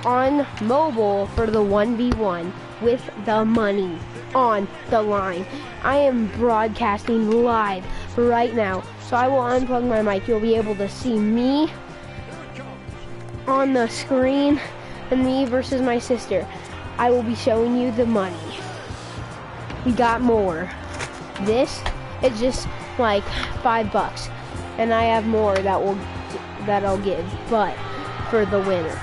on mobile for the 1v1 with the money on the line. I am broadcasting live right now, so I will unplug my mic. You'll be able to see me on the screen and me versus my sister. I will be showing you the money. We got more. This is just like $5, and I have more that I'll give, but for the winner.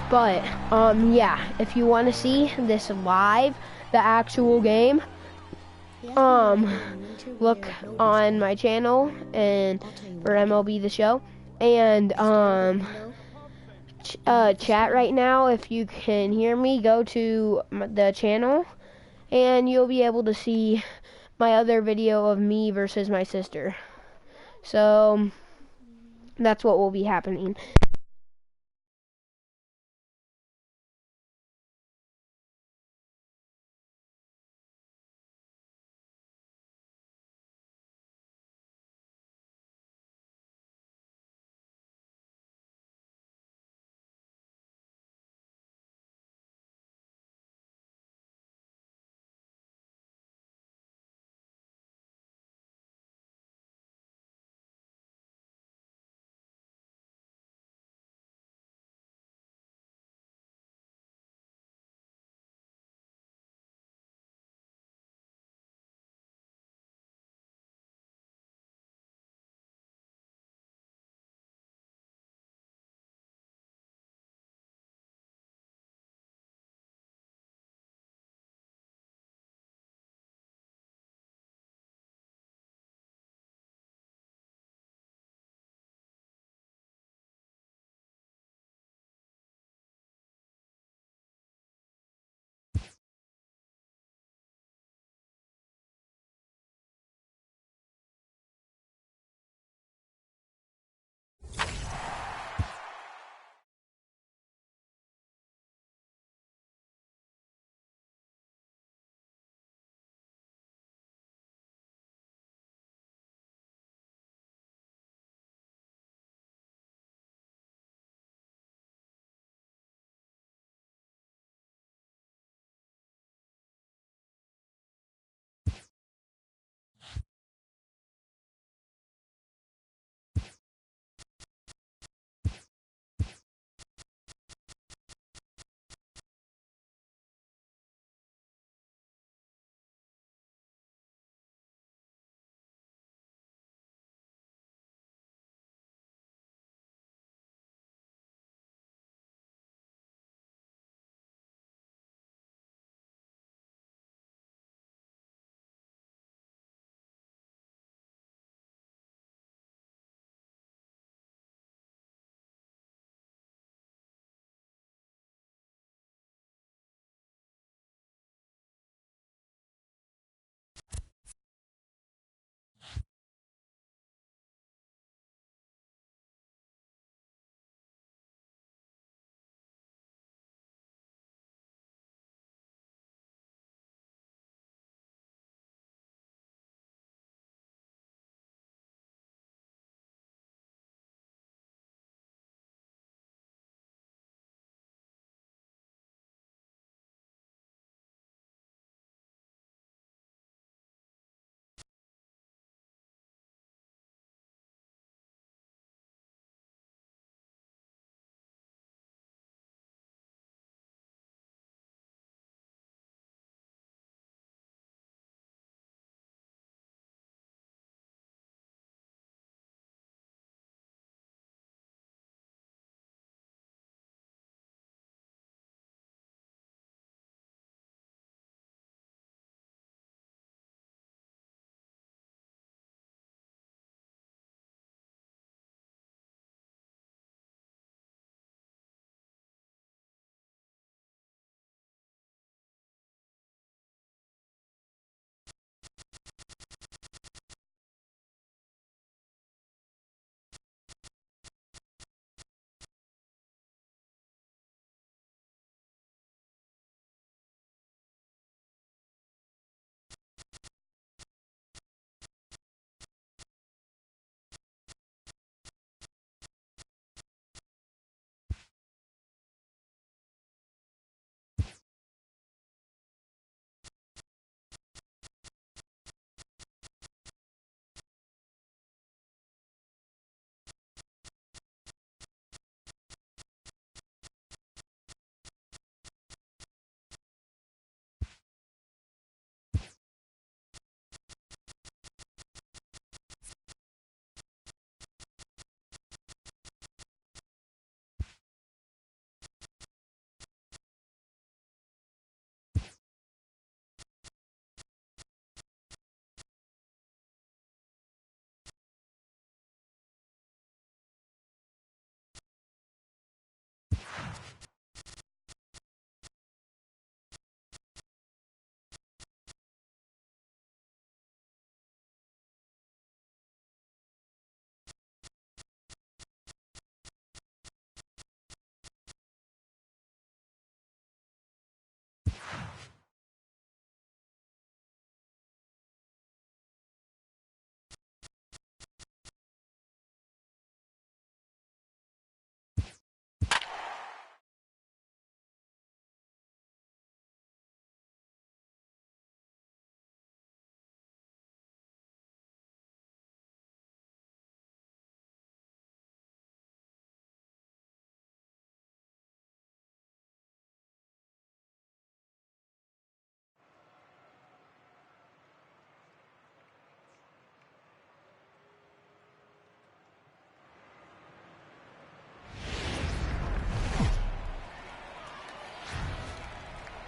But yeah, if you want to see this live, the actual game, look on my channel and for MLB The Show, and chat right now. If you can hear me, go to the channel and you'll be able to see my other video of me versus my sister. So that's what will be happening.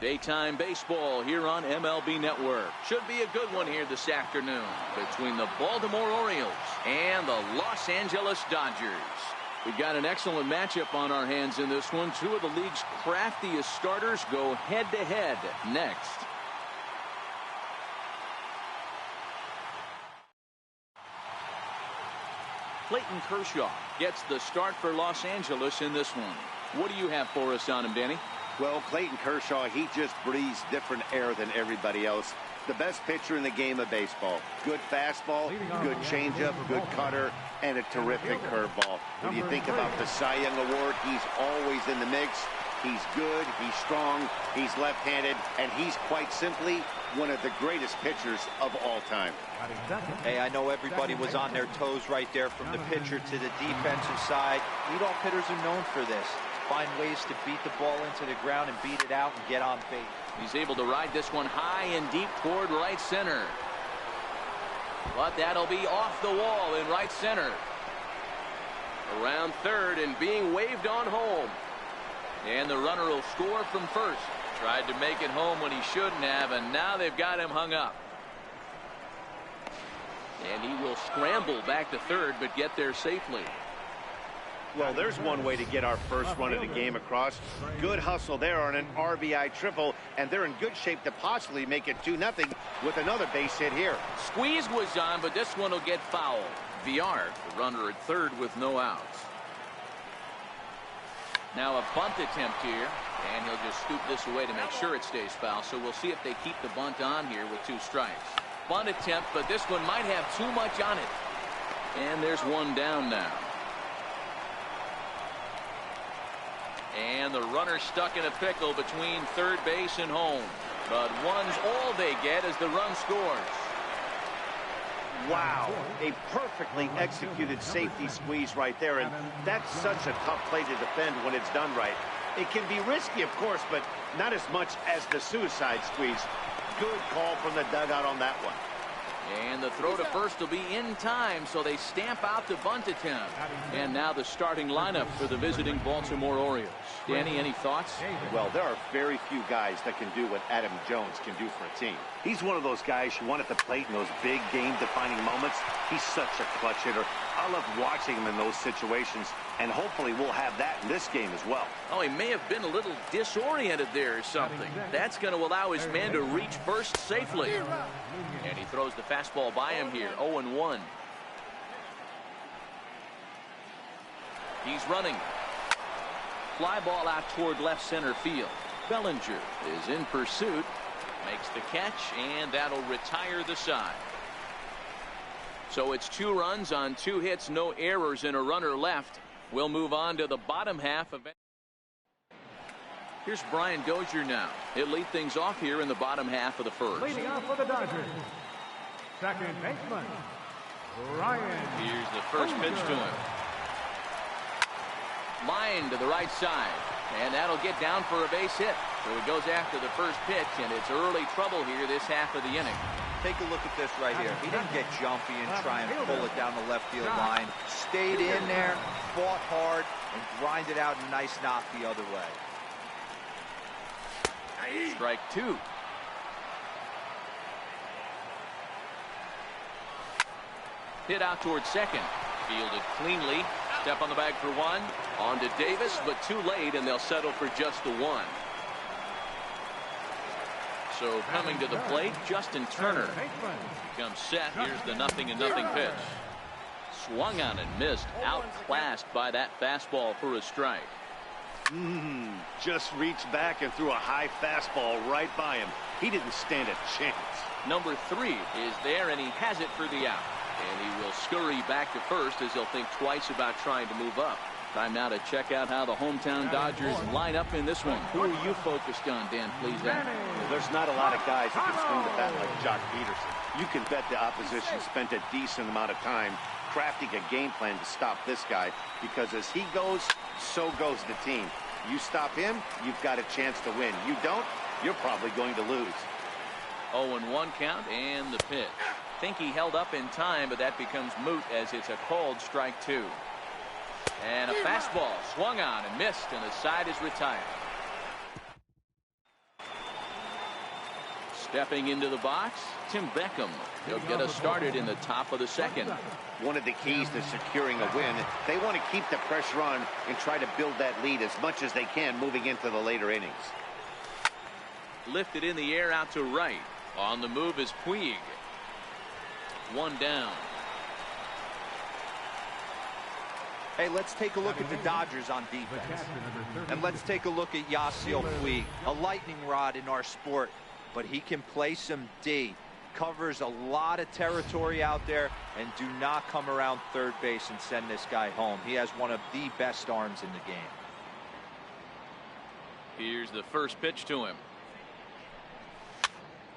Daytime baseball here on MLB Network. Should be a good one here this afternoon between the Baltimore Orioles and the Los Angeles Dodgers. We've got an excellent matchup on our hands in this one. Two of the league's craftiest starters go head-to-head next. Clayton Kershaw gets the start for Los Angeles in this one. What do you have for us on him, Danny? Well, Clayton Kershaw, he just breathes different air than everybody else. The best pitcher in the game of baseball. Good fastball, good changeup, good cutter, and a terrific curveball. When you think about the Cy Young Award, he's always in the mix. He's good, he's strong, he's left-handed, and he's quite simply one of the greatest pitchers of all time. Hey, I know everybody was on their toes right there from the pitcher to the defensive side. Leadoff hitters are known for this. Find ways to beat the ball into the ground and beat it out and get on base. He's able to ride this one high and deep toward right center. But that'll be off the wall in right center. Around third and being waved on home. And the runner will score from first. Tried to make it home when he shouldn't have, and now they've got him hung up. And he will scramble back to third, but get there safely. Well, there's one way to get our first run of the game across. Good hustle there on an RBI triple, and they're in good shape to possibly make it 2-0 with another base hit here. Squeeze was on, but this one will get fouled. Villar, the runner at third with no outs. Now a bunt attempt here, and he'll just scoop this away to make sure it stays foul. So we'll see if they keep the bunt on here with 2 strikes. Bunt attempt, but this one might have too much on it. And there's one down now. And the runner stuck in a pickle between third base and home. But one's all they get as the run scores. Wow, a perfectly executed safety squeeze right there, and that's such a tough play to defend when it's done right. It can be risky, of course, but not as much as the suicide squeeze. Good call from the dugout on that one. And the throw to first will be in time, so they stamp out the bunt attempt. And now the starting lineup for the visiting Baltimore Orioles. Danny, any thoughts? Well, there are very few guys that can do what Adam Jones can do for a team. He's one of those guys you want at the plate in those big game-defining moments. He's such a clutch hitter. I love watching him in those situations, and hopefully we'll have that in this game as well. Oh, he may have been a little disoriented there or something. That's going to allow his man to reach first safely. And he throws the fastball by him here, 0-1. He's running. Fly ball out toward left center field. Bellinger is in pursuit. Makes the catch, and that'll retire the side. So it's 2 runs on 2 hits, no errors, and a runner left. We'll move on to the bottom half of it. Here's Brian Dozier now. He'll lead things off here in the bottom half of the first. Leading off for the Dodgers, second baseman, Ryan. Here's the first pitch to him. Line to the right side, and that'll get down for a base hit. So he goes after the first pitch, and it's early trouble here this half of the inning. Take a look at this right here. He didn't get jumpy and try and pull it down the left field line. Stayed in there, fought hard, and grinded out a nice knock the other way. Strike 2. Hit out towards second. Fielded cleanly. Step on the bag for 1. On to Davis, but too late, and they'll settle for just the 1. So coming to the plate, Justin Turner becomes set. Here's the 0-0 pitch. Swung on and missed. Outclassed by that fastball for a strike. Just reached back and threw a high fastball right by him. He didn't stand a chance. Number 3 is there, and he has it for the out. And he will scurry back to first as he'll think twice about trying to move up. Time now to check out how the hometown Dodgers line up in this one. Who are you focused on, Dan, please? Well, there's not a lot of guys who can swing the bat like Jock Peterson. You can bet the opposition spent a decent amount of time crafting a game plan to stop this guy, because as he goes, so goes the team. You stop him, you've got a chance to win. You don't, you're probably going to lose. 0-1 count, and the pitch. Think he held up in time, but that becomes moot as it's a called strike 2. And a fastball swung on and missed, and the side is retired. Stepping into the box, Tim Beckham. He'll get us started in the top of the second. One of the keys to securing a win, they want to keep the pressure on and try to build that lead as much as they can moving into the later innings. Lifted in the air out to right. On the move is Puig. One down. Hey, let's take a look at the Dodgers on defense. And let's take a look at Yasiel Puig, a lightning rod in our sport. But he can play some D. Covers a lot of territory out there, and do not come around third base and send this guy home. He has one of the best arms in the game. Here's the first pitch to him.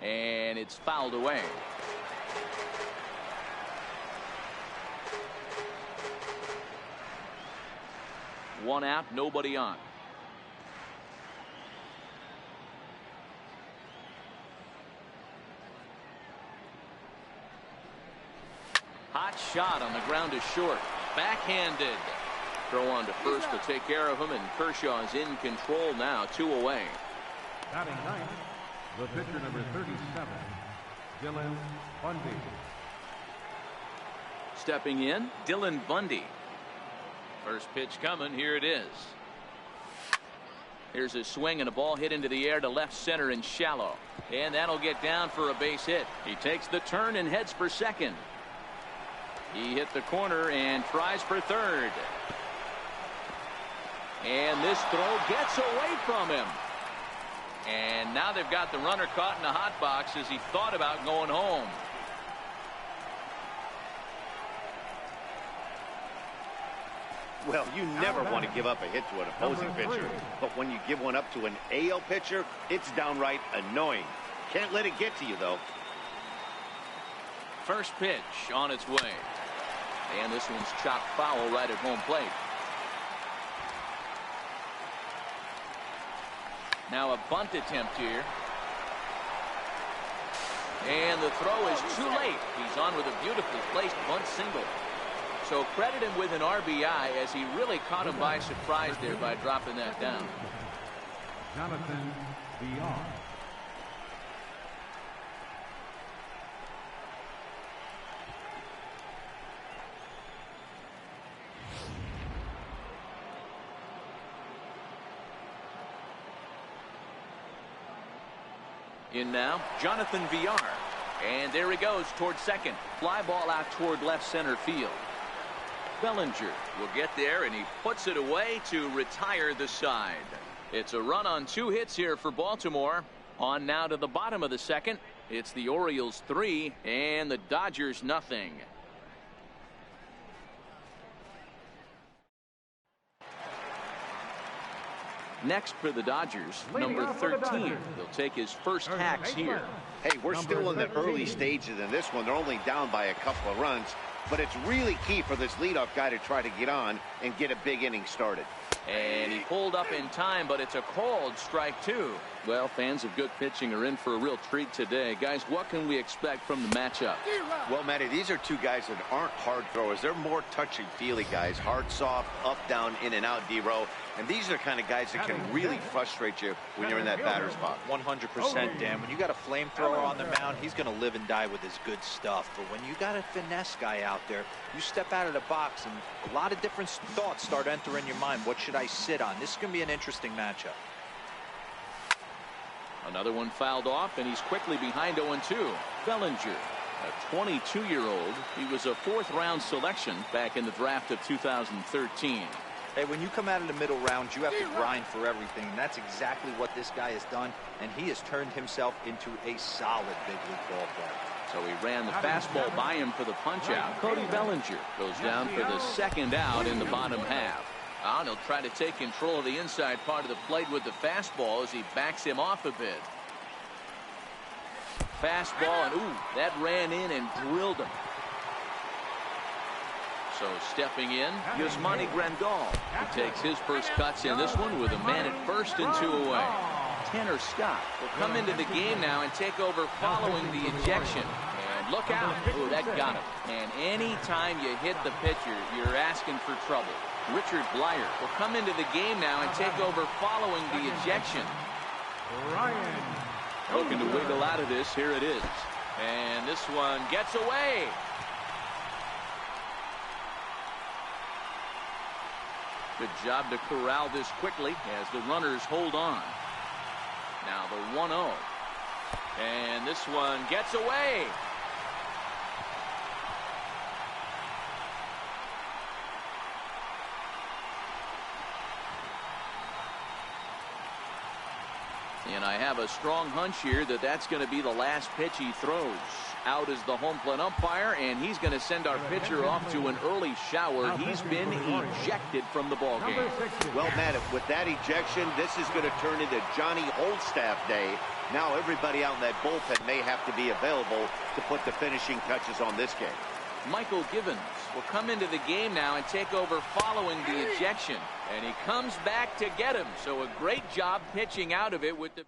And it's fouled away. One out, nobody on. Hot shot on the ground is short. Backhanded. Throw on to first to take care of him, and Kershaw is in control now, 2 away. Batting ninth, the pitcher number 37, Dylan Bundy. Stepping in, Dylan Bundy. First pitch coming, here it is. Here's a swing and a ball hit into the air to left center and shallow. And that'll get down for a base hit. He takes the turn and heads for second. He hit the corner and tries for third. And this throw gets away from him. And now they've got the runner caught in the hot box as he thought about going home. Well, you never want to give up a hit to an opposing pitcher, but when you give one up to an AL pitcher, it's downright annoying. Can't let it get to you, though. First pitch on its way. And this one's chopped foul right at home plate. Now a bunt attempt here. And the throw is too late. He's on with a beautifully placed bunt single. So credit him with an RBI, as he really caught him by surprise there by dropping that down. Jonathan Villar. In now, Jonathan Villar. And there he goes toward second. Fly ball out toward left center field. Bellinger will get there, and he puts it away to retire the side. It's a run on 2 hits here for Baltimore. On now to the bottom of the second. It's the Orioles 3 and the Dodgers nothing. Next for the Dodgers, number 13. He'll take his first hacks here. Hey, we're still in the early stages in this one. They're only down by a couple of runs, but it's really key for this leadoff guy to try to get on and get a big inning started. And he pulled up in time, but it's a called strike 2. Well, fans of good pitching are in for a real treat today. Guys, what can we expect from the matchup? Well, Matty, these are two guys that aren't hard throwers. They're more touchy-feely guys. Hard, soft, up, down, in and out, D-row. And these are the kind of guys that can really frustrate you when you're in that batter's box. 100%, Dan. When you got a flamethrower on the mound, he's going to live and die with his good stuff. But when you got a finesse guy out there, you step out of the box and a lot of different thoughts start entering your mind. What should I sit on? This is going to be an interesting matchup. Another one fouled off, and he's quickly behind 0-2. Bellinger, a 22-year-old. He was a 4th-round selection back in the draft of 2013. Hey, when you come out of the middle rounds, you have to grind for everything. And that's exactly what this guy has done, and he has turned himself into a solid big league ball player. So he ran the fastball by him for the punch-out. Cody Bellinger goes down for the second out in the bottom half. And he'll try to take control of the inside part of the plate with the fastball as he backs him off a bit. Fastball, and ooh, that ran in and drilled him. So stepping in, Yasmani Grandal. He takes his first cuts in this one with a man at first and 2 away. Tanner Scott will come into the game now and take over following the ejection. And look out. Oh, that got him. And any time you hit the pitcher, you're asking for trouble. Richard Blyer will come into the game now and take over following the ejection. Ryan Looking to wiggle out of this. Here it is. And this one gets away. Good job to corral this quickly as the runners hold on. Now the 1-0. And this one gets away. And I have a strong hunch here that that's going to be the last pitch he throws. Out is the home plate umpire, and he's going to send our pitcher off to an early shower. He's been ejected from the ball game. Well, Matt, with that ejection, this is going to turn into Johnny Oldstaff Day. Now everybody out in that bullpen may have to be available to put the finishing touches on this game. Michael Givens will come into the game now and take over following the ejection. And he comes back to get him. So a great job pitching out of it with the...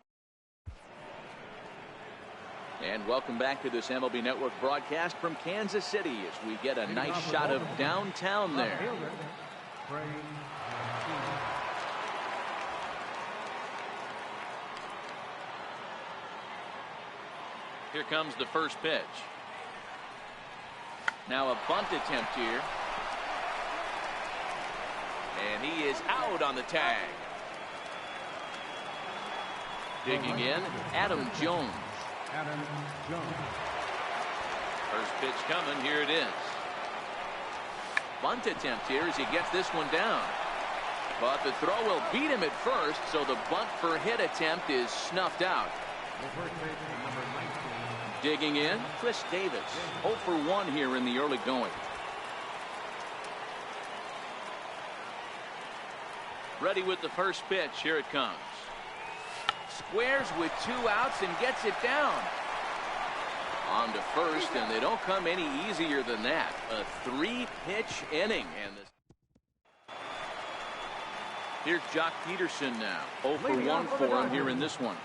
And welcome back to this MLB Network broadcast from Kansas City as we get a nice shot of downtown there. Here comes the first pitch. Now a bunt attempt here. And he is out on the tag. Digging in, Adam Jones. First pitch coming. Here it is. Bunt attempt here as he gets this one down. But the throw will beat him at first, so the bunt for hit attempt is snuffed out. Digging in, Chris Davis. 0 for 1 here in the early going. Ready with the first pitch. Here it comes. Squares with 2 outs and gets it down. On to first, and they don't come any easier than that. A 3-pitch inning. And here's Jock Peterson now. 0 for 1 for him here in this one.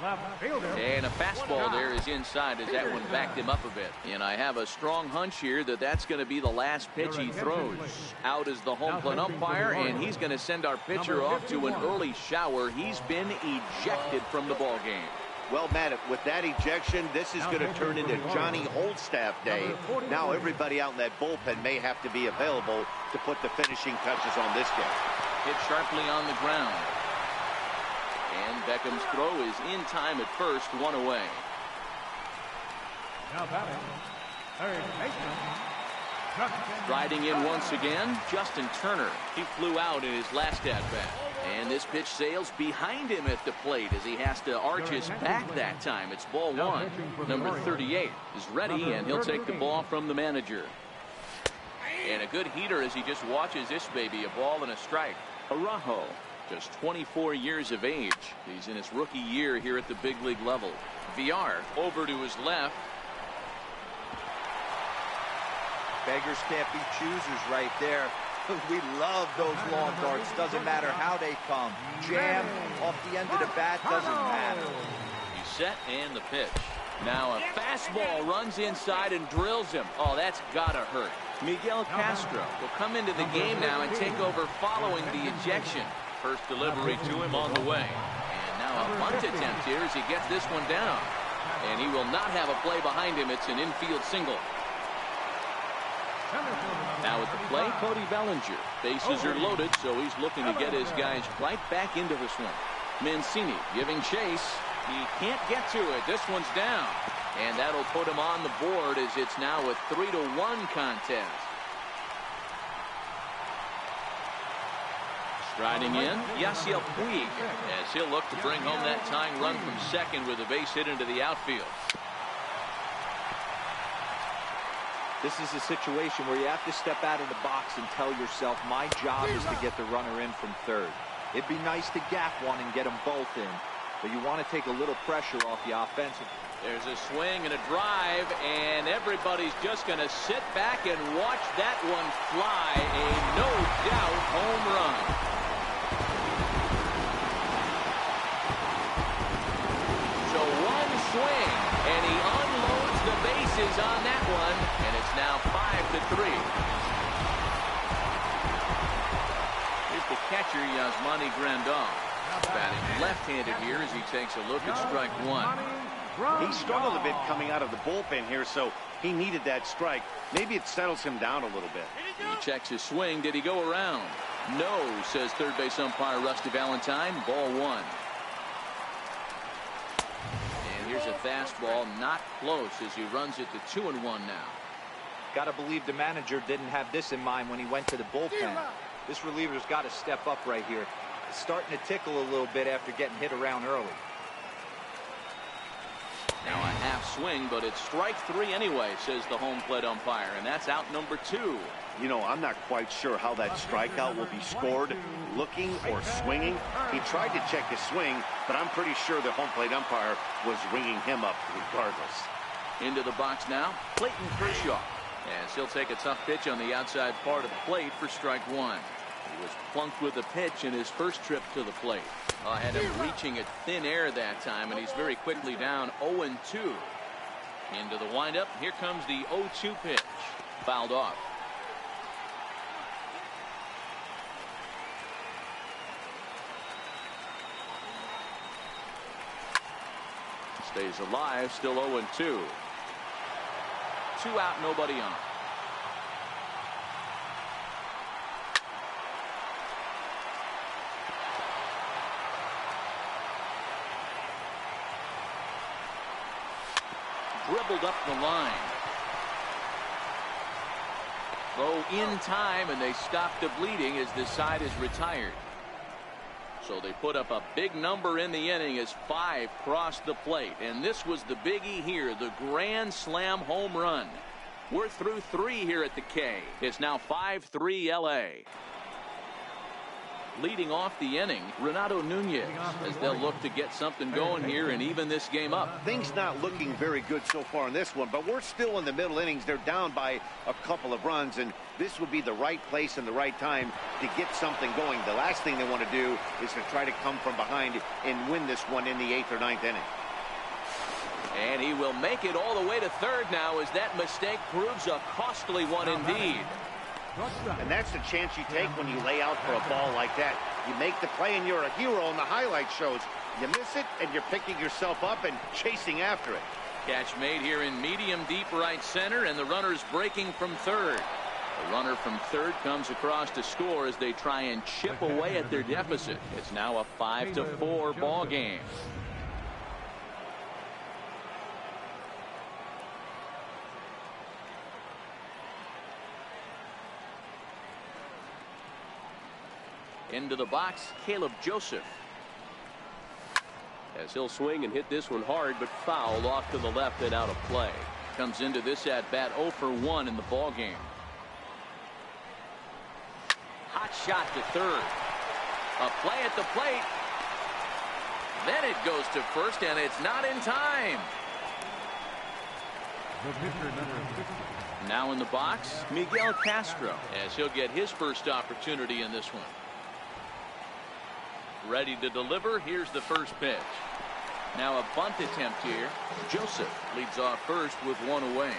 And a fastball there is inside as that one backed him up a bit. And I have a strong hunch here that that's going to be the last pitch he throws. Out is the home plate umpire, and he's going to send our pitcher off to an early shower. He's been ejected from the ball game. Well, Matt, with that ejection, this is going to turn into Johnny Oldstaff Day. Now everybody out in that bullpen may have to be available to put the finishing touches on this game. Hit sharply on the ground. And Beckham's throw is in time at first, 1 away. Now batting, third baseman. Riding in once again, Justin Turner. He flew out in his last at-bat. And this pitch sails behind him at the plate as he has to arch his back that time. It's ball 1. Number 38 is ready, and he'll take the ball from the manager. And a good heater as he just watches this baby, a ball and a strike. Araujo, just 24 years of age. He's in his rookie year here at the big league level. Villar over to his left. Beggars can't be choosers right there. We love those long darts. Doesn't matter how they come. Jam off the end of the bat, doesn't matter. He's set and the pitch. Now a fastball runs inside and drills him. Oh, that's gotta hurt. Miguel Castro will come into the game now and take over following the ejection. First delivery to him on the way. And now a bunt attempt here as he gets this one down. And he will not have a play behind him. It's an infield single. Now at the plate, Cody Bellinger. Bases are loaded, so he's looking to get his guys right back into this one. Mancini giving chase. He can't get to it. This one's down. And that'll put him on the board as it's now a 3-1 contest. Striding in, Yasiel Puig, as he'll look to bring home that tying run from second with a base hit into the outfield. This is a situation where you have to step out of the box and tell yourself, my job is to get the runner in from third. It'd be nice to gap one and get them both in, but you want to take a little pressure off the offensive. There's a swing and a drive, and everybody's just going to sit back and watch that one fly. A no-doubt home run. So one swing, and he unloads the bases on that one, and it's now 5-3. Here's the catcher, Yasmani Grandal. batting left-handed here as he takes a look at strike one. He struggled a bit coming out of the bullpen here, so he needed that strike. Maybe it settles him down a little bit. He checks his swing. Did he go around? No, says third base umpire Rusty Valentine. Ball one. And here's a fastball, not close, as he runs it to 2-1 now. Got to believe the manager didn't have this in mind when he went to the bullpen. This reliever's got to step up right here. It's starting to tickle a little bit after getting hit around early. Now a half swing, but it's strike three anyway, says the home plate umpire, and that's out number two. You know, I'm not quite sure how that strikeout will be scored, looking or swinging. He tried to check his swing, but I'm pretty sure the home plate umpire was ringing him up regardless. Into the box now, Clayton Kershaw. As he'll take a tough pitch on the outside part of the plate for strike one. He was plunked with a pitch in his first trip to the plate. Had him reaching at thin air that time, and he's very quickly down 0-2. Into the windup. Here comes the 0-2 pitch. Fouled off. Stays alive, still 0-2. 2 out, nobody on. Dribbled up the line. Throw in time, and they stop the bleeding as this side is retired. So they put up a big number in the inning as 5 crossed the plate. And this was the biggie here, the grand slam home run. We're through 3 here at the K. It's now 5-3 LA. Leading off the inning, Renato Nunez, as they'll look to get something going here and even this game up. Things not looking very good so far in this one, but we're still in the middle innings. They're down by a couple of runs, and this would be the right place and the right time to get something going. The last thing they want to do is to try to come from behind and win this one in the 8th or 9th inning. And he will make it all the way to third now, as that mistake proves a costly one indeed. And that's the chance you take when you lay out for a ball like that. You make the play and you're a hero in the highlight shows. You miss it and you're picking yourself up and chasing after it. Catch made here in medium deep right center, and the runner's breaking from third. The runner from third comes across to score as they try and chip away at their deficit. It's now a 5-4 ball game. Into the box, Caleb Joseph. As he'll swing and hit this one hard, but fouled off to the left and out of play. Comes into this at bat 0 for 1 in the ball game. Hot shot to third. A play at the plate. Then it goes to first, and it's not in time. Now in the box, Miguel Castro, as he'll get his first opportunity in this one. Ready to deliver. Here's the first pitch. Now a bunt attempt here. Joseph leads off first with 1 away.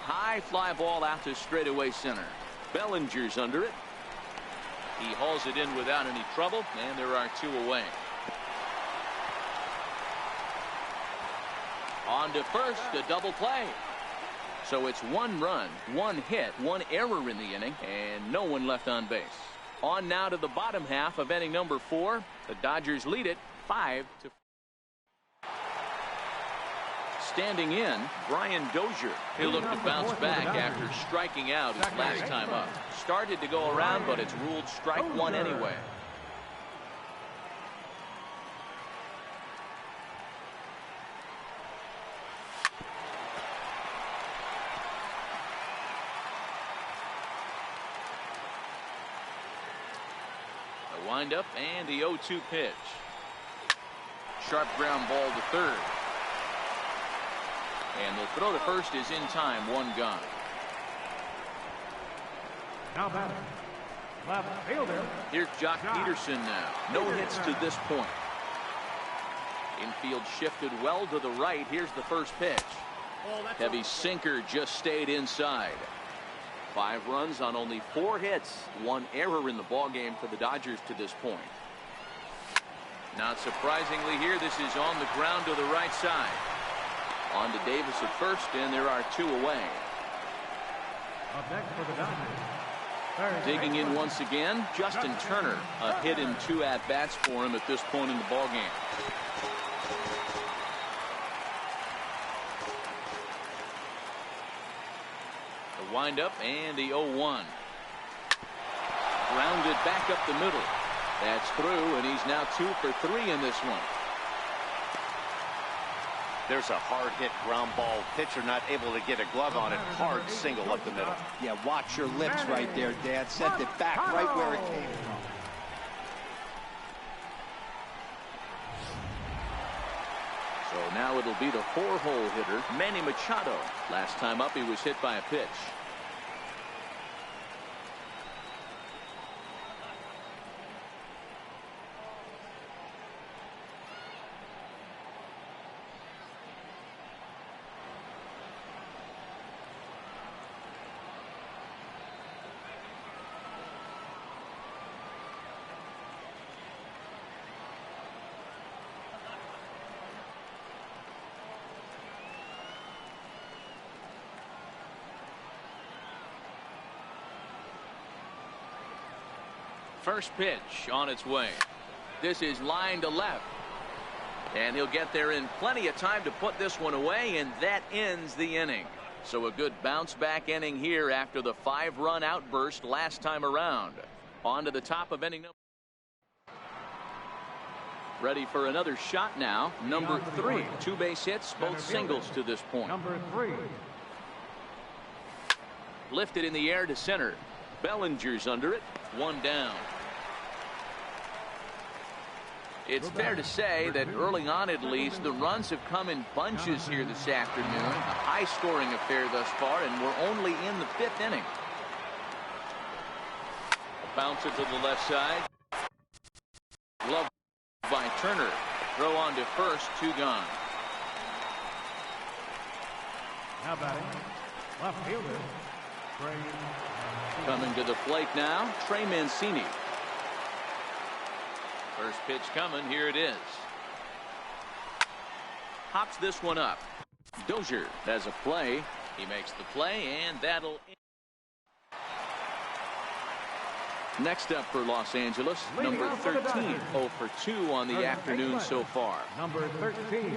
High fly ball out to straightaway center. Bellinger's under it. He hauls it in without any trouble, and there are 2 away. On to first, a double play. So it's 1 run, 1 hit, 1 error in the inning, and no one left on base. On now to the bottom half of inning number 4. The Dodgers lead it 5-4. Standing in, Brian Dozier. He'll look to bounce back after striking out his last time up. Started to go around, but it's ruled strike 1 anyway. Wind up and the 0-2 pitch. Sharp ground ball to third. And the throw to first is in time. 1 gone. Now batting, left fielder. Here's Jock Peterson now. No hits to this point. Infield shifted well to the right. Here's the first pitch. Heavy sinker just stayed inside. 5 runs on only 4 hits. 1 error in the ballgame for the Dodgers to this point. Not surprisingly here, this is on the ground to the right side. On to Davis at first, and there are 2 away. Up next for the Dodgers. Digging in once again, Justin Turner. A hit and 2 at-bats for him at this point in the ballgame. The windup and the 0-1. Grounded back up the middle. That's through, and he's now 2 for 3 in this one. There's a hard hit ground ball. Pitcher not able to get a glove on it. Hard single up the middle. Yeah, watch your lips right there, Dad. Sent it back right where it came from. So now it'll be the 4-hole hitter, Manny Machado. Last time up, he was hit by a pitch. First pitch on its way. This is line to left. And he'll get there in plenty of time to put this one away, and that ends the inning. So a good bounce back inning here after the 5-run outburst last time around. On to the top of inning number. Ready for another shot now. Number 3. 2 base hits, both singles to this point. Number 3. Lifted in the air to center. Bellinger's under it. 1 down. It's fair to say that early on, at least, the runs have come in bunches here this afternoon. A high-scoring affair thus far, and we're only in the 5th inning. Bouncer to the left side. Glove by Turner. Throw on to first. 2 gone. Now batting, left fielder, Trey. Coming to the plate now, Trey Mancini. First pitch coming. Here it is. Hops this one up. Dozier has a play. He makes the play, and that'll. Next up for Los Angeles, number 13. 0 for 2 on the afternoon so far. Number 13.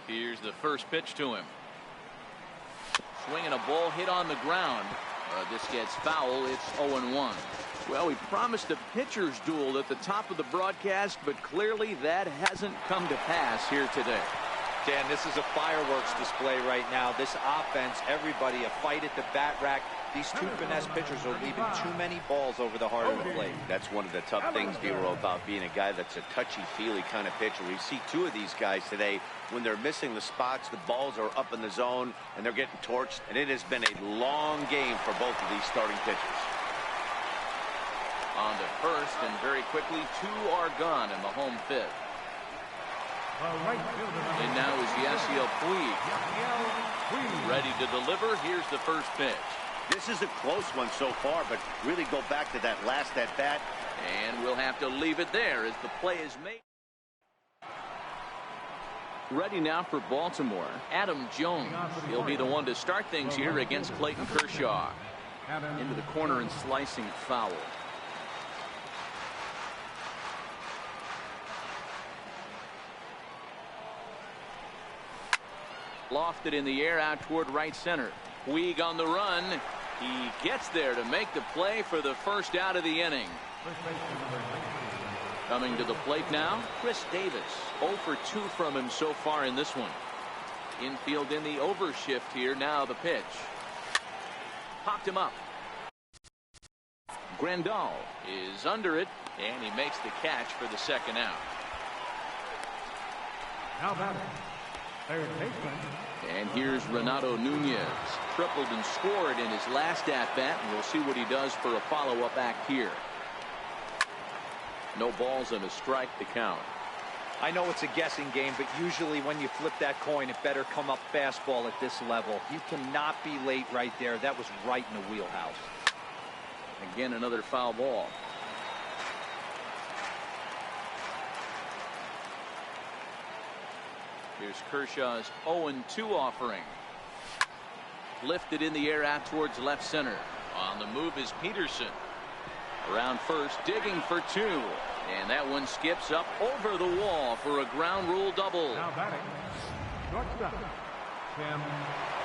Here's the first pitch to him. Swinging a ball hit on the ground. This gets foul. It's 0-1. Well, we promised a pitcher's duel at the top of the broadcast, but clearly that hasn't come to pass here today. Dan, this is a fireworks display right now. This offense, everybody a fight at the bat rack. These 2 finesse pitchers are leaving too many balls over the heart of the plate. That's one of the tough things, Dero, about being a guy that's a touchy-feely kind of pitcher. We see 2 of these guys today. When they're missing the spots, the balls are up in the zone, and they're getting torched. And it has been a long game for both of these starting pitchers. On to first, and very quickly, 2 are gone in the home 5th. And now is Yasiel Puig. Ready to deliver. Here's the first pitch. This is a close one so far, but really go back to that last at-bat. And we'll have to leave it there as the play is made. Ready now for Baltimore, Adam Jones. He'll be the one to start things here against Clayton Kershaw. Into the corner and slicing foul. Lofted in the air out toward right center. Puig on the run. He gets there to make the play for the first out of the inning. Coming to the plate now, Chris Davis. 0 for 2 from him so far in this one. Infield in the overshift here. Now the pitch. Popped him up. Grandal is under it, and he makes the catch for the second out. Now batting, third baseman. And here's Renato Nunez. Tripled and scored in his last at-bat, and we'll see what he does for a follow-up act here. No balls and a strike to count. I know it's a guessing game, but usually when you flip that coin, it better come up fastball at this level. You cannot be late right there. That was right in the wheelhouse. Again, another foul ball. Here's Kershaw's 0-2 offering. Lifted in the air out towards left center. On the move is Peterson. Around first, digging for two. And that one skips up over the wall for a ground rule double. Now batting, shortstop, Tim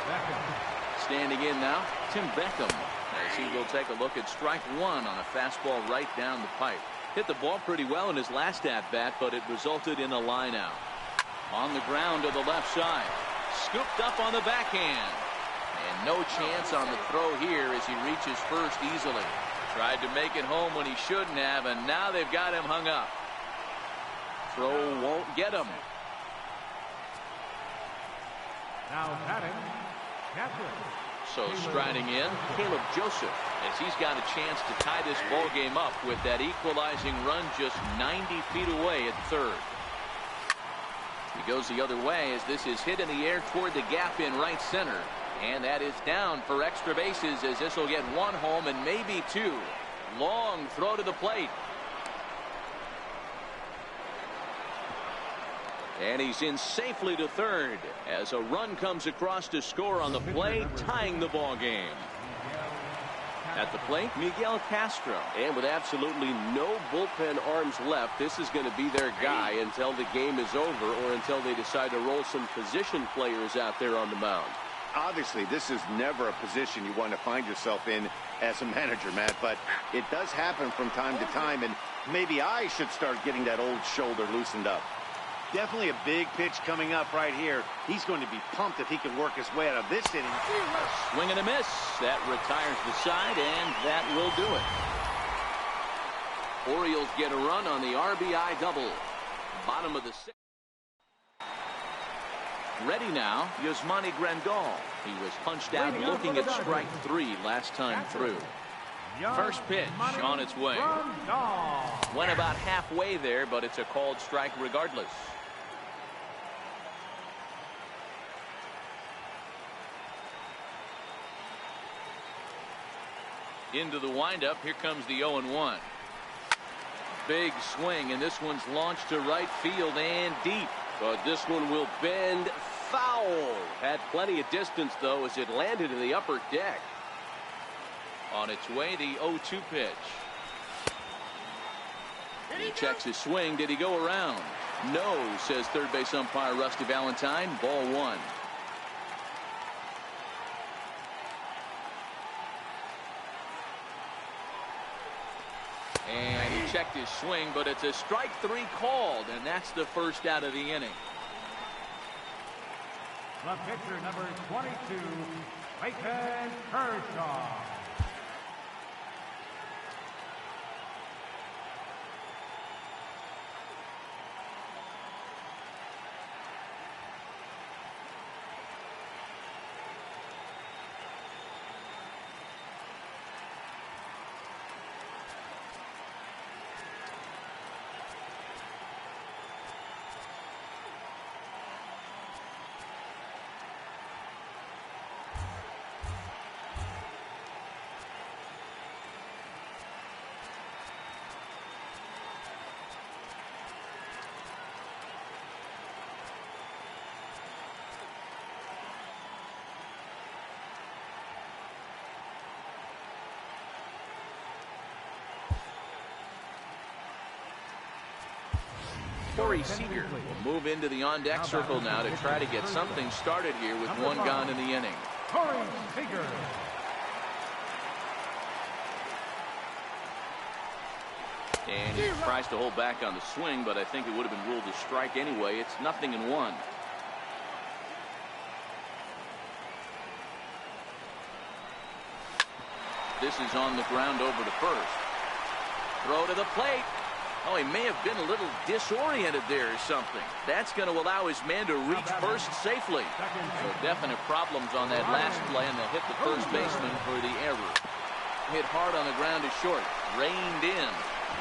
Beckham. Standing in now, Tim Beckham, as he will take a look at strike one on a fastball right down the pipe. Hit the ball pretty well in his last at-bat, but it resulted in a line out. On the ground to the left side. Scooped up on the backhand. And no chance on the throw here as he reaches first easily. Tried to make it home when he shouldn't have, and now they've got him hung up. Throw won't get him. Now batting, catcher. So striding in, Caleb Joseph, as he's got a chance to tie this ball game up with that equalizing run just 90 feet away at third. He goes the other way as this is hit in the air toward the gap in right center. And that is down for extra bases as this will get one home and maybe two. Long throw to the plate. And he's in safely to third as a run comes across to score on the play, tying the ball game. At the plate, Miguel Castro. And with absolutely no bullpen arms left, this is going to be their guy until the game is over or until they decide to roll some position players out there on the mound. Obviously, this is never a position you want to find yourself in as a manager, Matt, but it does happen from time to time, and maybe I should start getting that old shoulder loosened up. Definitely a big pitch coming up right here. He's going to be pumped if he can work his way out of this inning. Swing and a miss. That retires the side, and that will do it. Orioles get a run on the RBI double. Bottom of the sixth. Ready now, Yasmani Grandal. He was punched out looking at strike three last time through. First pitch on its way. Went about halfway there, but it's a called strike regardless. Into the windup, here comes the 0-1. Big swing, and this one's launched to right field and deep. But this one will bend foul. Had plenty of distance, though, as it landed in the upper deck. On its way, the 0-2 pitch. He checks his swing. Did he go around? No, says third base umpire Rusty Valentine. Ball one. And he checked his swing, but it's a strike three called, and that's the first out of the inning. The pitcher, number 22, Clayton Kershaw. Corey Seager will move into the on-deck circle now to try to get something started here with one gone in the inning. Corey Seager. And he tries to hold back on the swing, but I think it would have been ruled a strike anyway. It's 0-1. This is on the ground over to first. Throw to the plate. Oh, he may have been a little disoriented there or something. That's going to allow his man to reach first safely. So definite problems on that last play, and they'll hit the first baseman for the error. Hit hard on the ground is short. Reined in.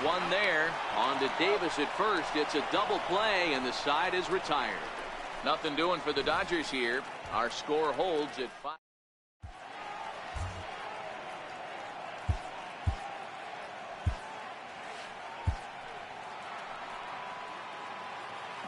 One there. On to Davis at first. It's a double play, and the side is retired. Nothing doing for the Dodgers here. Our score holds at 5.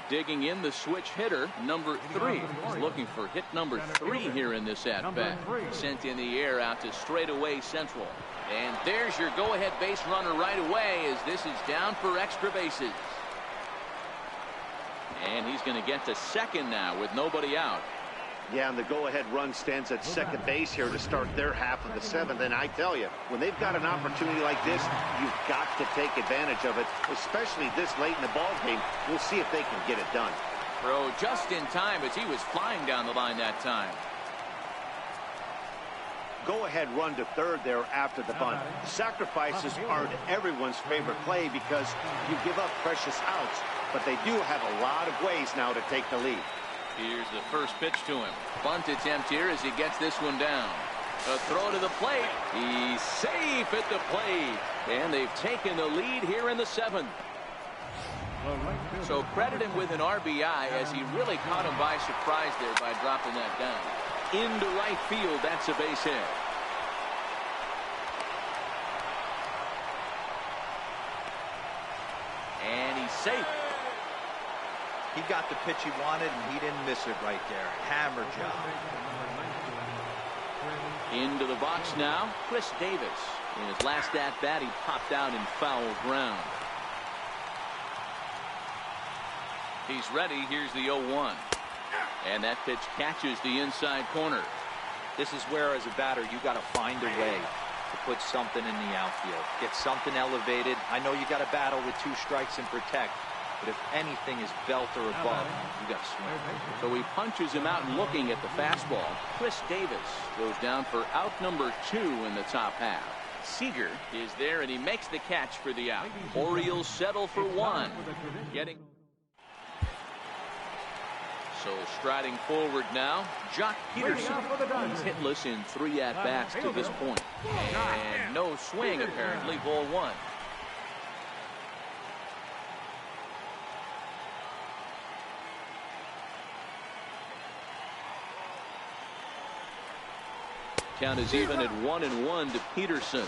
Digging in the switch hitter, number 3. He's looking for hit number 3 here in this at-bat. Sent in the air out to straightaway central. And there's your go-ahead base runner right away as this is down for extra bases. And he's going to get to second now with nobody out. Yeah, and the go-ahead run stands at second base here to start their half of the 7th. And I tell you, when they've got an opportunity like this, you've got to take advantage of it, especially this late in the ball game. We'll see if they can get it done. Throw just in time as he was flying down the line that time. Go-ahead run to third there after the bunt. Sacrifices aren't everyone's favorite play because you give up precious outs, but they do have a lot of ways now to take the lead. Here's the first pitch to him. Bunt attempt here as he gets this one down. A throw to the plate. He's safe at the plate. And they've taken the lead here in the 7th. So credit him with an RBI as he really caught him by surprise there by dropping that down. Into right field, that's a base hit. And he's safe. He got the pitch he wanted, and he didn't miss it right there. Hammer job. Into the box now, Chris Davis. In his last at-bat, he popped out in foul ground. He's ready. Here's the 0-1. And that pitch catches the inside corner. This is where, as a batter, you got to find a way to put something in the outfield. Get something elevated. I know you got to battle with 2 strikes and protect. But if anything is belt or above, you got to swing. So he punches him out and looking at the fastball. Chris Davis goes down for out number 2 in the top half. Seager is there and he makes the catch for the out. Orioles settle for 1. So striding forward now, Jock Peterson. He's hitless in 3 at-bats to this point. And no swing apparently, ball 1. Count is even at 1-1 to Peterson.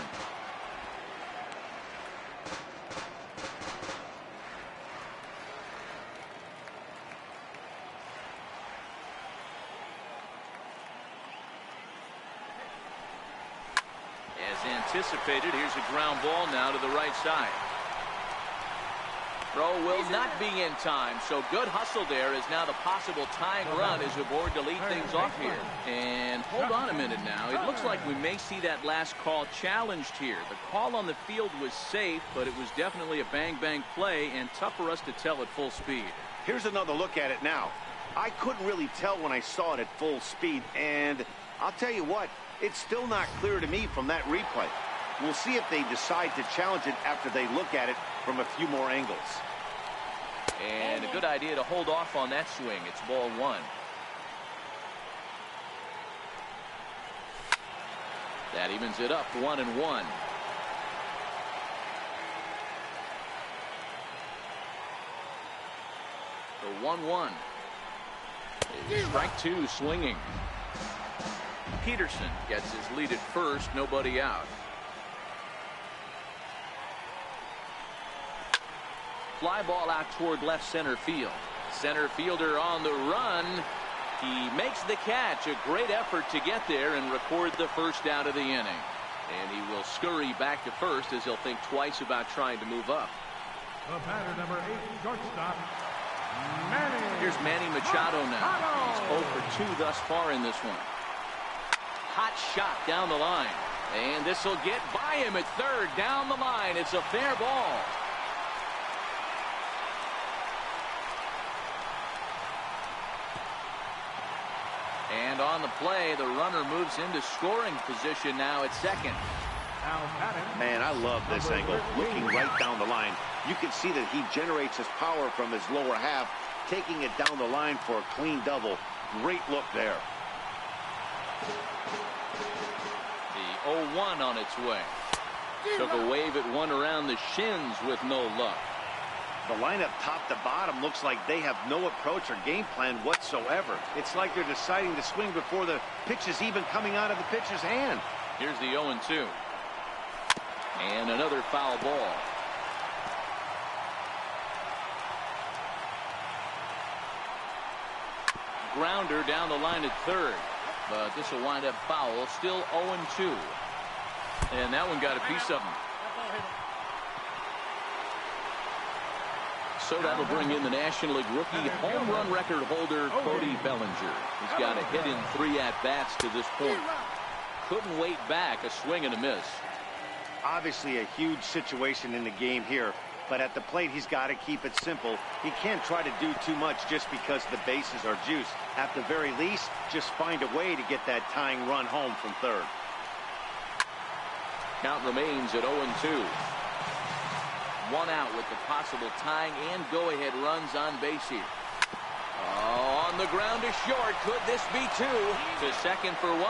As anticipated, here's a ground ball now to the right side. Throw will not be in time, so good hustle there as now the possible tying run is aboard to lead things off here. And hold on a minute now. It looks like we may see that last call challenged here. The call on the field was safe, but it was definitely a bang-bang play and tough for us to tell at full speed. Here's another look at it now. I couldn't really tell when I saw it at full speed, and I'll tell you what, it's still not clear to me from that replay. We'll see if they decide to challenge it after they look at it from a few more angles. And a good idea to hold off on that swing. It's ball 1. That evens it up 1-1. The 1-1. Strike 2 swinging. Peterson gets his lead at first, nobody out. Fly ball out toward left center field. Center fielder on the run. He makes the catch. A great effort to get there and record the first out of the inning. And he will scurry back to first as he'll think twice about trying to move up. The batter, number 8, shortstop, Manny. Here's Manny Machado now. He's 0 for 2 thus far in this one. Hot shot down the line. And this will get by him at third down the line. It's a fair ball. And on the play, the runner moves into scoring position now at second. Man, I love this angle. Looking right down the line, you can see that he generates his power from his lower half, taking it down the line for a clean double. Great look there. The 0-1 on its way. Took a wave at one around the shins with no luck. The lineup top to bottom looks like they have no approach or game plan whatsoever. It's like they're deciding to swing before the pitch is even coming out of the pitcher's hand. Here's the 0-2. And another foul ball. Grounder down the line at third. But this will wind up foul. Still 0-2. And that one got a piece of him. So that'll bring in the National League rookie home run record holder, Cody Bellinger. He's got a hit in 3 at-bats to this point. Couldn't wait back, a swing and a miss. Obviously a huge situation in the game here, but at the plate he's got to keep it simple. He can't try to do too much just because the bases are juiced. At the very least, just find a way to get that tying run home from third. Count remains at 0-2. 1 out with the possible tying and go-ahead runs on base here. Oh, on the ground to short. Could this be 2? To second for 1.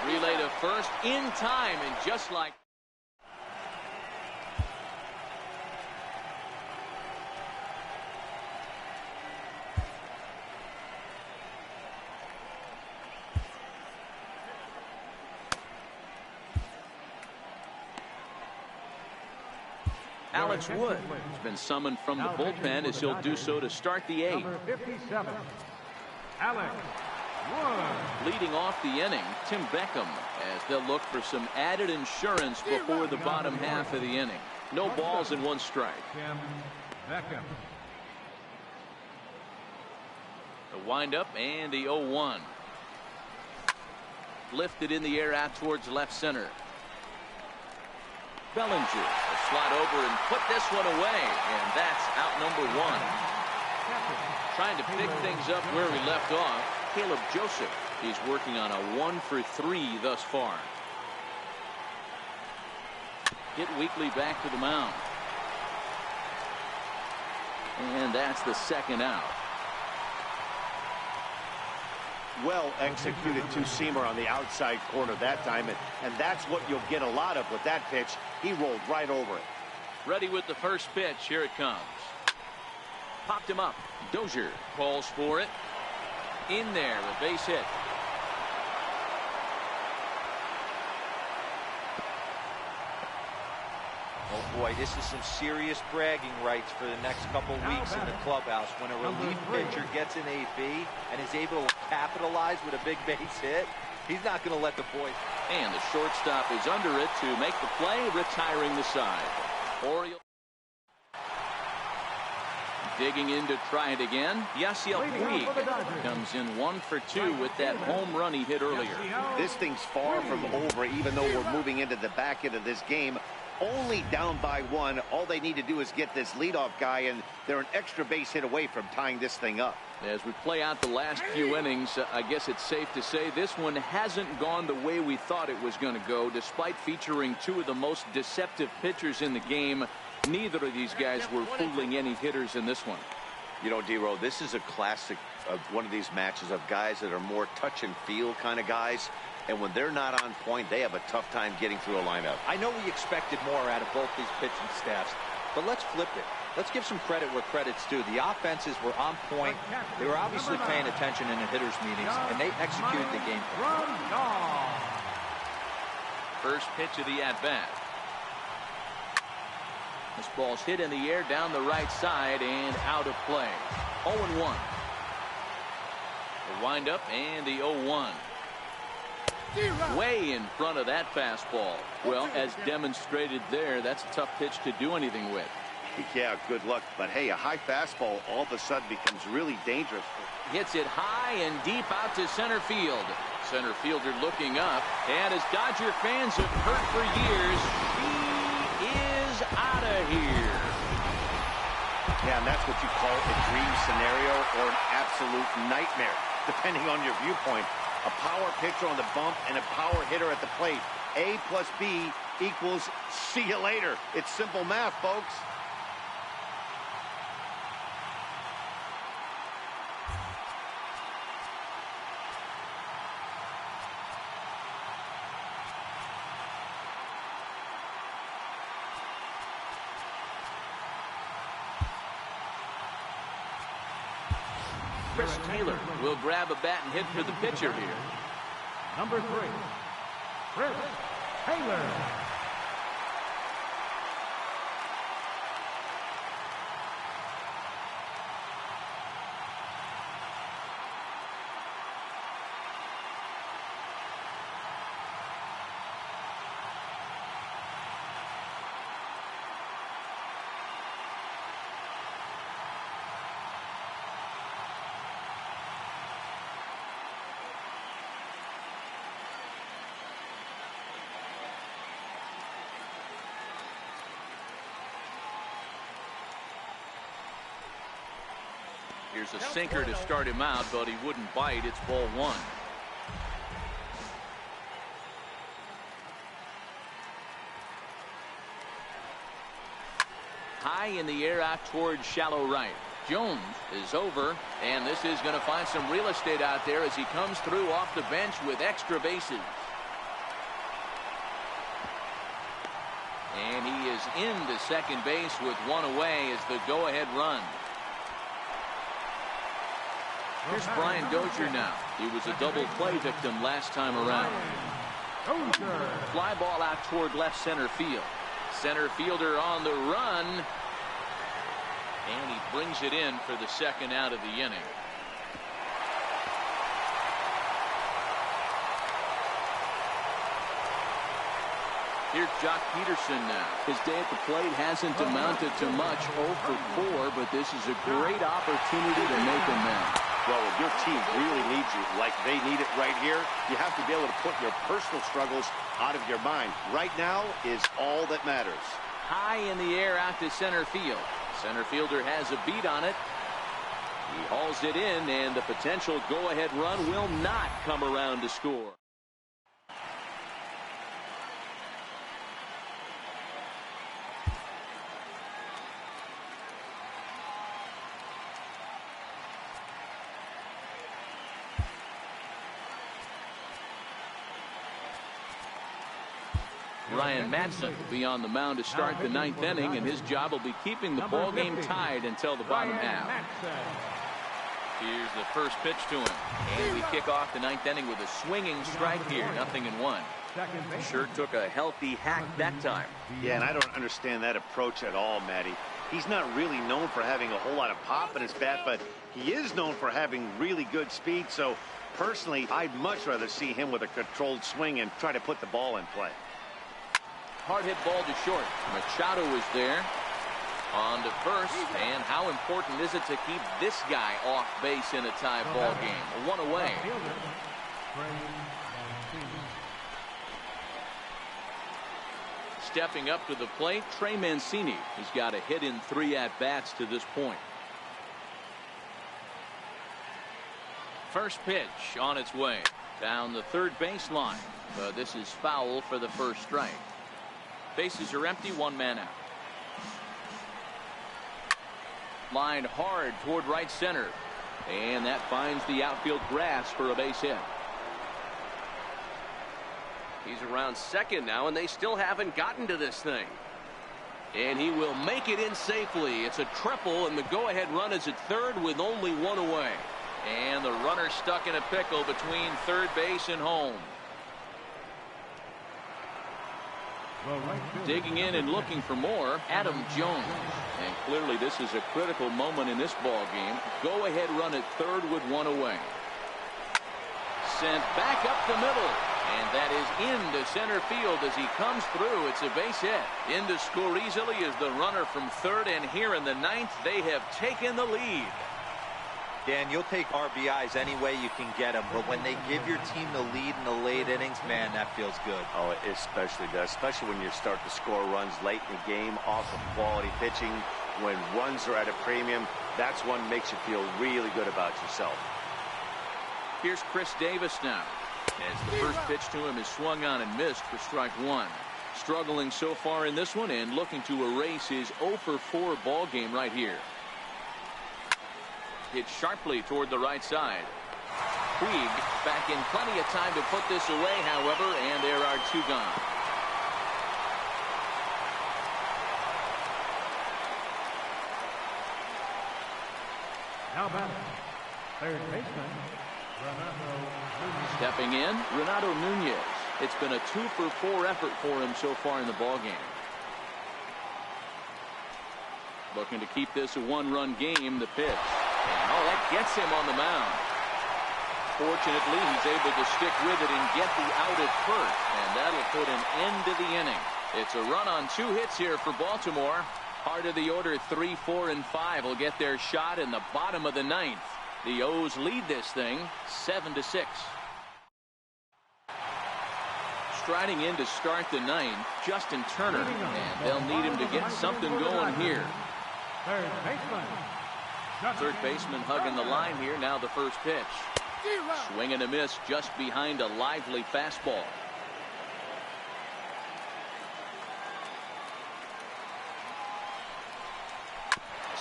Relay to first in time, and just like Alex Wood has been summoned from the bullpen as he'll do so to start the 8th. Number 57, Alex Wood. Leading off the inning, Tim Beckham, as they'll look for some added insurance before the bottom half of the inning. No balls and 1 strike. Tim Beckham. The windup and the 0-1. Lifted in the air out towards left center. Bellinger will slide over and put this one away, and that's out number 1. Trying to pick things up where we left off, Caleb Joseph. He's working on a 1 for 3 thus far. Hit weakly back to the mound. And that's the 2nd out. Well executed two-seamer on the outside corner that time, and that's what you'll get a lot of with that pitch. He rolled right over it. Ready with the first pitch. Here it comes. Popped him up. Dozier calls for it. In there, a base hit. Oh boy, this is some serious bragging rights for the next couple weeks in the clubhouse. When a relief pitcher gets an AB and is able to capitalize with a big base hit, he's not going to let the boys. And the shortstop is under it to make the play, retiring the side. Orioles digging in to try it again. Yasiel Puig comes in 1 for 2 with that home run he hit earlier. This thing's far from over, even though we're moving into the back end of this game. Only down by 1. All they need to do is get this leadoff guy, and they're an extra base hit away from tying this thing up. As we play out the last few innings, I guess it's safe to say this one hasn't gone the way we thought it was going to go. Despite featuring 2 of the most deceptive pitchers in the game, neither of these guys were fooling any hitters in this one. You know, D-Row, this is a classic of one of these matches of guys that are more touch and feel kind of guys. And when they're not on point, they have a tough time getting through a lineup. I know we expected more out of both these pitching staffs, but let's flip it. Let's give some credit where credit's due. The offenses were on point. They were obviously paying attention in the hitters' meetings, and they executed the game plan. First pitch of the at-bat. This ball's hit in the air down the right side and out of play. 0-1. The windup and the 0-1. Way in front of that fastball. Well, as demonstrated there, that's a tough pitch to do anything with. Yeah, good luck. But hey, a high fastball all of a sudden becomes really dangerous. Hits it high and deep out to center field. Center fielder looking up. And as Dodger fans have heard for years, he is out of here. Yeah, and that's what you call a dream scenario or an absolute nightmare, depending on your viewpoint. A power pitcher on the bump and a power hitter at the plate. A plus B equals see you later. It's simple math, folks. Chris Taylor will grab a bat and hit for the pitcher here. Number 3, Chris Taylor. Here's a sinker to start him out, but he wouldn't bite. It's ball 1. High in the air out towards shallow right. Jones is over, and this is going to find some real estate out there as he comes through off the bench with extra bases. And he is into second base with one away as the go-ahead run. Here's Brian Dozier now. He was a double play victim last time around. Fly ball out toward left center field. Center fielder on the run. And he brings it in for the second out of the inning. Here's Jock Peterson now. His day at the plate hasn't amounted to much, 0 for 4, but this is a great opportunity to make amends. Well, if your team really needs you like they need it right here, you have to be able to put your personal struggles out of your mind. Right now is all that matters. High in the air out to center field. Center fielder has a beat on it. He hauls it in, and the potential go-ahead run will not come around to score. Ryan Madson will be on the mound to start the 9th inning, and his job will be keeping the ball game tied until the bottom half. Here's the first pitch to him, and we kick off the 9th inning with a swinging strike here, 0-1. Sure took a healthy hack that time. Yeah, and I don't understand that approach at all, Matty. He's not really known for having a whole lot of pop in his bat, but he is known for having really good speed. So personally, I'd much rather see him with a controlled swing and try to put the ball in play. Hard hit ball to short. Machado is there. On to first, and how important is it to keep this guy off base in a tie ball game? 1 away. Stepping up to the plate, Trey Mancini has got a hit in 3 at-bats to this point. First pitch on its way down the third baseline. This is foul for the first strike. Bases are empty, 1 man out. Lined hard toward right center, and that finds the outfield grass for a base hit. He's around second now, and they still haven't gotten to this thing. And he will make it in safely. It's a triple, and the go-ahead run is at third with only 1 away. And the runner stuck in a pickle between third base and home. Digging in and looking for more, Adam Jones. And clearly this is a critical moment in this ball game. Go ahead run at third with 1 away. Sent back up the middle. And that is into center field as he comes through. It's a base hit. In to score easily is the runner from third. And here in the 9th, they have taken the lead. Dan, you'll take RBIs any way you can get them, but when they give your team the lead in the late innings, man, that feels good. Oh, it especially does, especially when you start to score runs late in the game off of quality pitching. When runs are at a premium, that's what makes you feel really good about yourself. Here's Chris Davis now, as the first pitch to him is swung on and missed for strike 1. struggling so far in this one and looking to erase his 0 for 4 ball game right here. Hit sharply toward the right side. Puig back in plenty of time to put this away, however, and there are 2 gone. Now batting, third baseman, Renato Nunez. Stepping in, Renato Nunez. It's been a 2 for 4 effort for him so far in the ballgame. Looking to keep this a 1-run game. The pitch. And that gets him on the mound. Fortunately, he's able to stick with it and get the out at first, and that'll put an end to the inning. It's a run on 2 hits here for Baltimore. Heart of the order, 3, 4, and 5 will get their shot in the bottom of the 9th. The O's lead this thing 7-6. Striding in to start the 9th, Justin Turner, and they'll need him to get something going here. Third baseman hugging the line here. Now the first pitch. Swing and a miss just behind a lively fastball.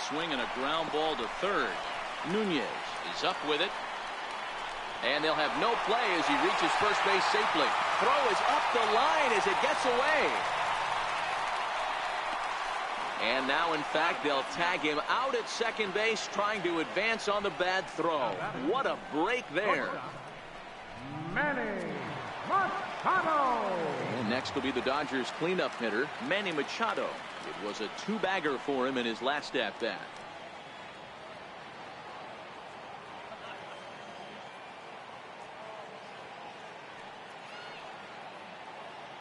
Swing and a ground ball to third. Nunez is up with it. And they'll have no play as he reaches first base safely. Throw is up the line as it gets away. And now, in fact, they'll tag him out at second base, trying to advance on the bad throw. What a break there. Manny Machado. And next will be the Dodgers cleanup hitter, Manny Machado. It was a 2-bagger for him in his last at-bat.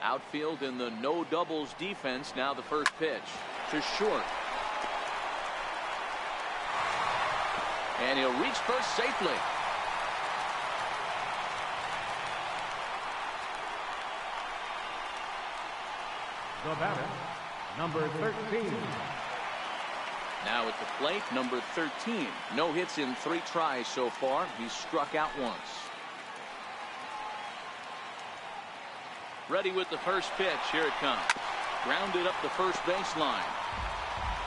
Outfield in the no doubles defense. Now the first pitch to short. And he'll reach first safely. The batter, number 13. Now at the plate, number 13. No hits in 3 tries so far. He's struck out once. Ready with the first pitch. Here it comes. Grounded up the first baseline.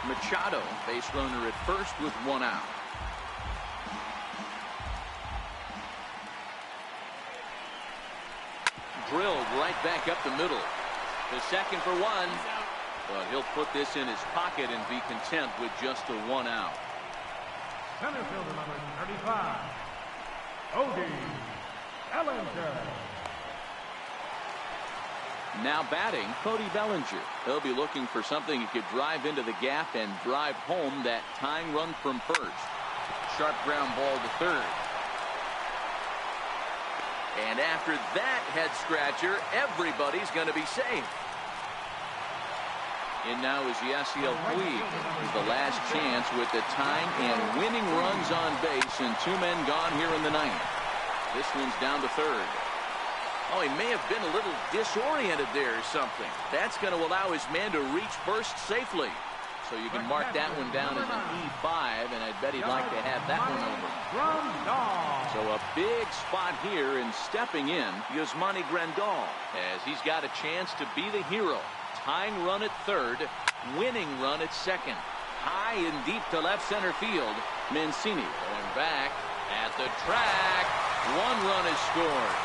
Machado, base runner at first with 1 out. Drilled right back up the middle. The second for 1. But he'll put this in his pocket and be content with just a 1 out. Center fielder number 35, Cody Bellinger. Now batting, Cody Bellinger. He'll be looking for something he could drive into the gap and drive home that tying run from first. Sharp ground ball to third. And after that head scratcher, everybody's going to be safe. In now is Yasiel Puig. The last chance with the tying and winning runs on base, and 2 men gone here in the 9th. This one's down to third. Oh, he may have been a little disoriented there or something. That's going to allow his man to reach first safely. So you can mark that one down as an E5, and I bet he'd like to have that one over. So a big spot here, and stepping in, Yasmani Grandal, as he's got a chance to be the hero. Tying run at third, winning run at second. High and deep to left center field. Mancini going back at the track. 1 run is scored.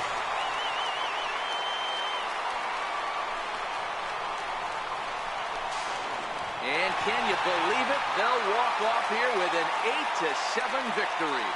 And can you believe it? They'll walk off here with an 8-7 victory.